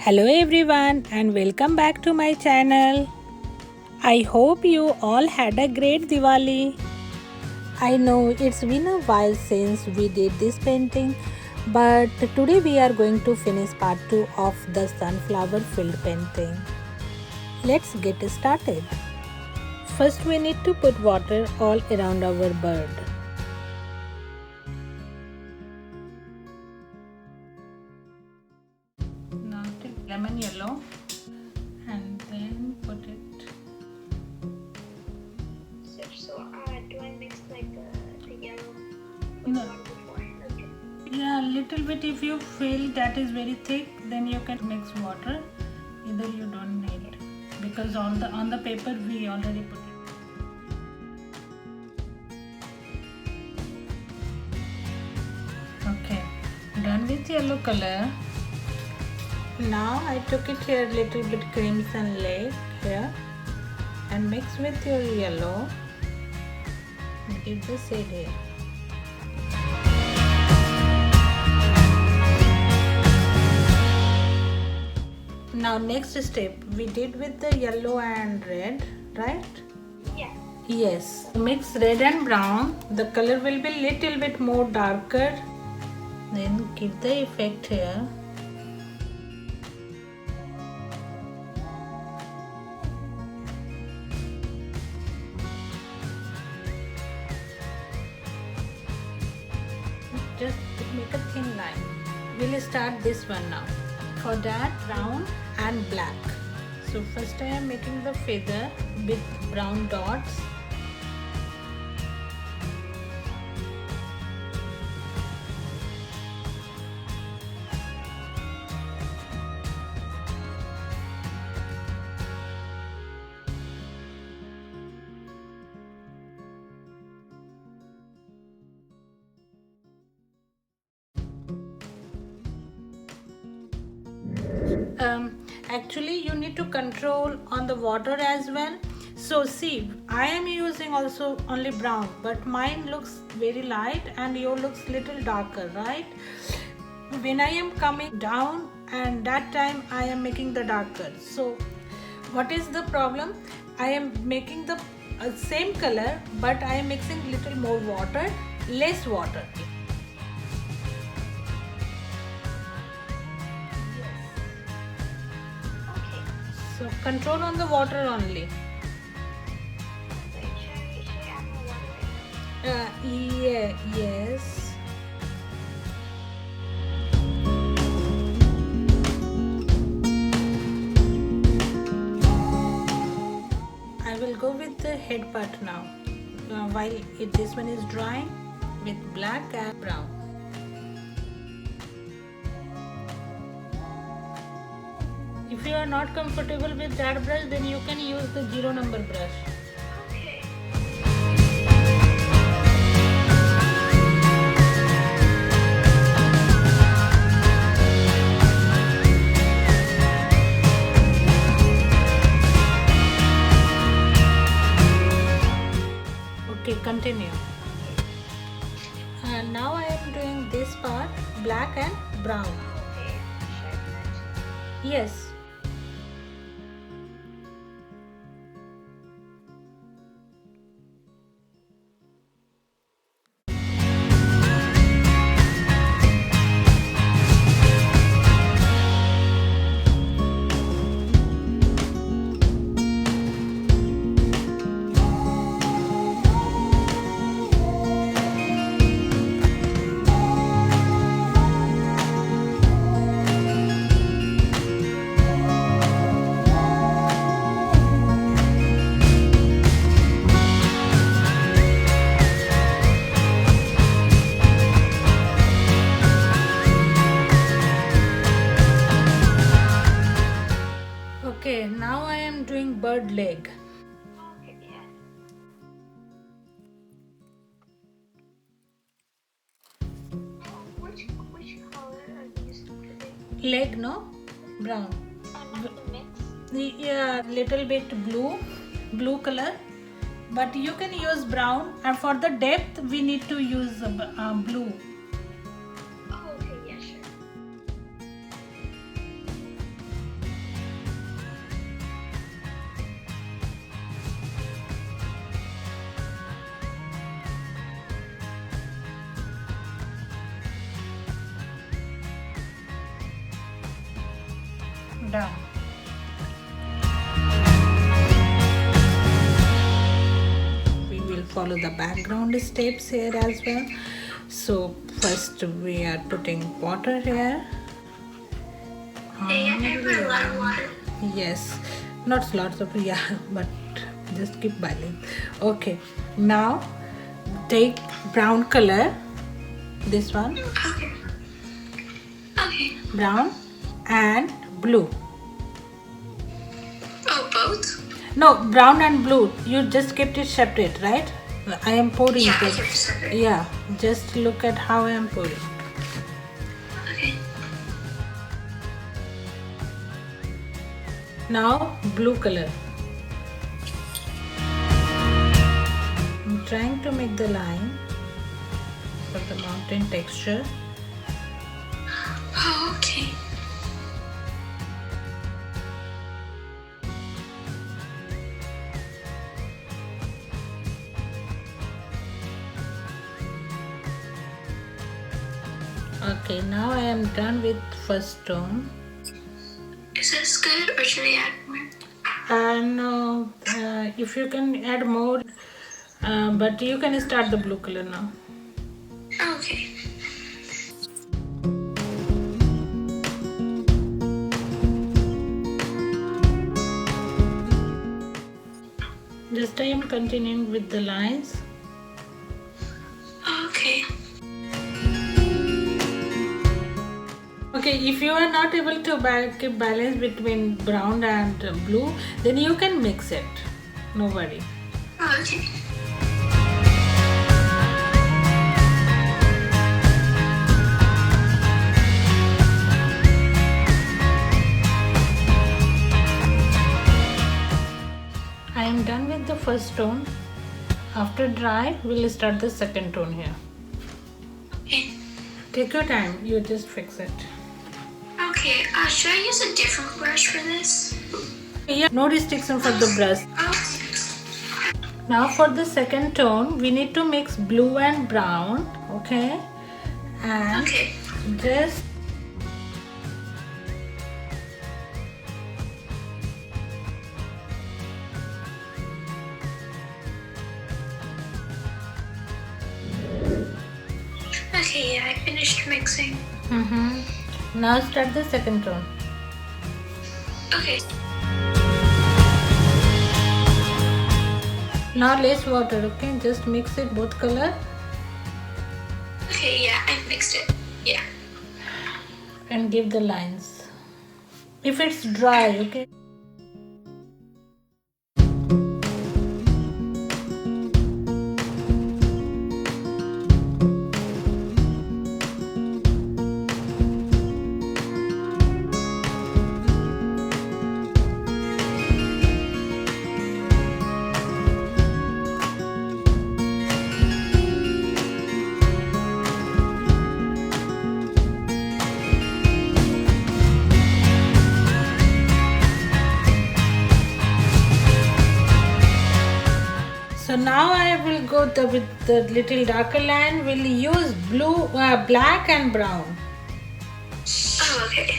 Hello everyone and welcome back to my channel. I hope you all had a great Diwali. I know it's been a while since we did this painting, but today we are going to finish part 2 of the sunflower filled painting. Let's get started. First we need to put water all around our bird. Now take lemon yellow and then put it. So do I mix like the yellow with No. water before? Okay. Yeah, little bit. If you feel that is very thick, then you can mix water. Either you don't need, because on the paper we already put it. Okay, done with yellow color. Now I took it here little bit crimson lake here and mix with your yellow. Give the shade here. Now next step we did with the yellow and red, right? Yeah. Yes. Mix red and brown. The color will be little bit more darker. Then give the effect here. Just make a thin line. We'll start this one now. For that, brown and black. So first I am making the feather with brown dots. Actually you need to control on the water as well. So see, I am using also only brown, but mine looks very light and your looks little darker, right? When I am coming down and that time I am making the darker. So what is the problem? I am making the same color, but I am mixing little more water, less water. Okay. So control on the water only. So should I add more water? Yes. I will go with the head part now. While this one is drying with black and brown. If you are not comfortable with that brush, then you can use the 0 number brush. Okay. Okay, continue. Now I am doing this part, black and brown. Okay. Should I do that too? Yes. Okay, now I am doing bird leg. Okay. Yeah. Which color are these today? Leg, no? Brown. Like the mix. Yeah, little bit blue color. But you can use brown, and for the depth we need to use blue. Oh, okay. Yeah, sure. Done. We will follow the background steps here as well. So first we are putting water here. Okay, I put a lot of water. Yes, not lots of, yeah, but just keep boiling. Okay, now take brown color, this one, Okay. Okay. brown and blue. Oh, both? No, brown and blue, you just kept it separate, right? I am pouring Yeah, I it. kept it separate. Yeah, just look at how I am pouring. Okay. Now blue color. I'm trying to make the line for the mountain texture. Oh, okay. Okay, now I am done with first tone. Is this good or should I add more? And if you can add more, but you can start the blue color now. Okay. Just I am continuing with the lines. Okay. Okay, if you are not able to keep balance between brown and blue, then you can mix it. No worry. Oh, okay. I am done with the first tone. After dry, we'll start the second tone here. Okay. Take your time, you just fix it. Okay. Should I use a different brush for this? Yeah, no restriction for the brush. Oh. Now for the second tone, we need to mix blue and brown, okay? And Okay. just Okay, yeah, I finished mixing. Now start the second tone. Okay. Now less water, okay? Just mix it both color Okay, yeah, I mixed it. Yeah. and give the lines. If it's dry, okay? So now I will go with the little darker line. We'll use blue, black and brown. Oh, okay.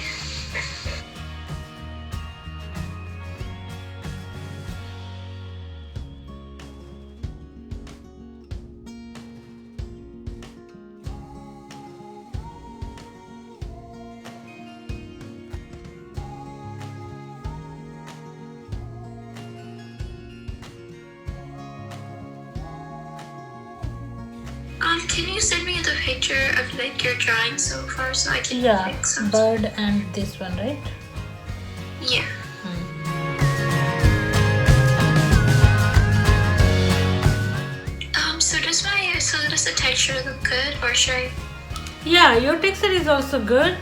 Can you send me the picture of like your drawing so far so I can Yeah, fix some? bird and this one, right? Yeah. So does the texture look good or should I? Yeah, your texture is also good.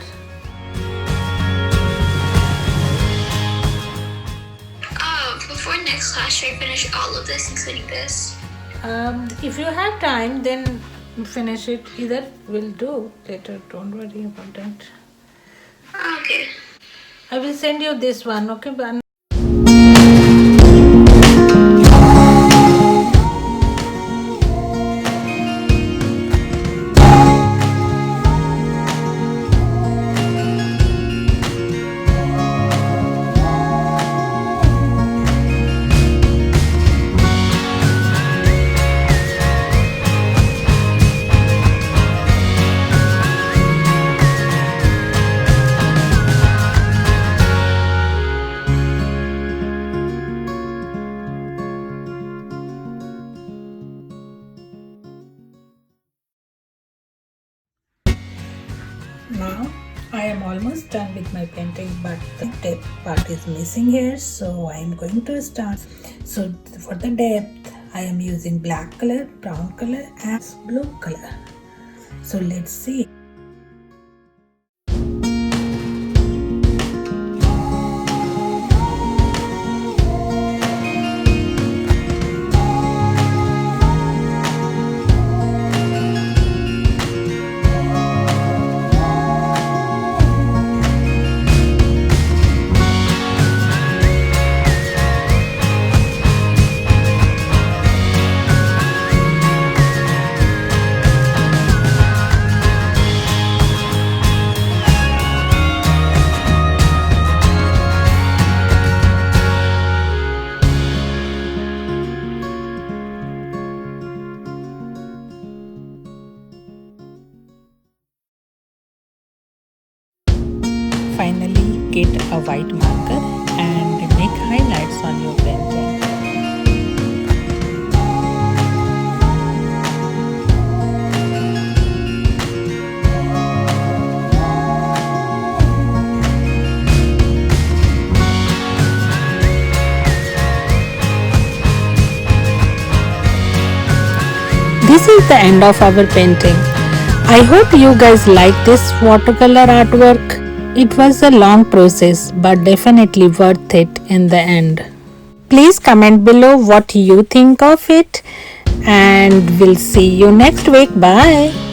Before next class, should I finish all of this, including this? If you have time, then finish it. Either will do later. Don't worry about that. Okay. I will send you this one, okay? But almost done with my painting, but the depth part is missing here, so I am going to start. So for the depth, I am using black color, brown color and blue color. So let's see. Finally, get a white marker and make highlights on your painting. This is the end of our painting. I hope you guys like this watercolor artwork. It was a long process, but definitely worth it in the end. Please comment below what you think of it, and we'll see you next week. Bye.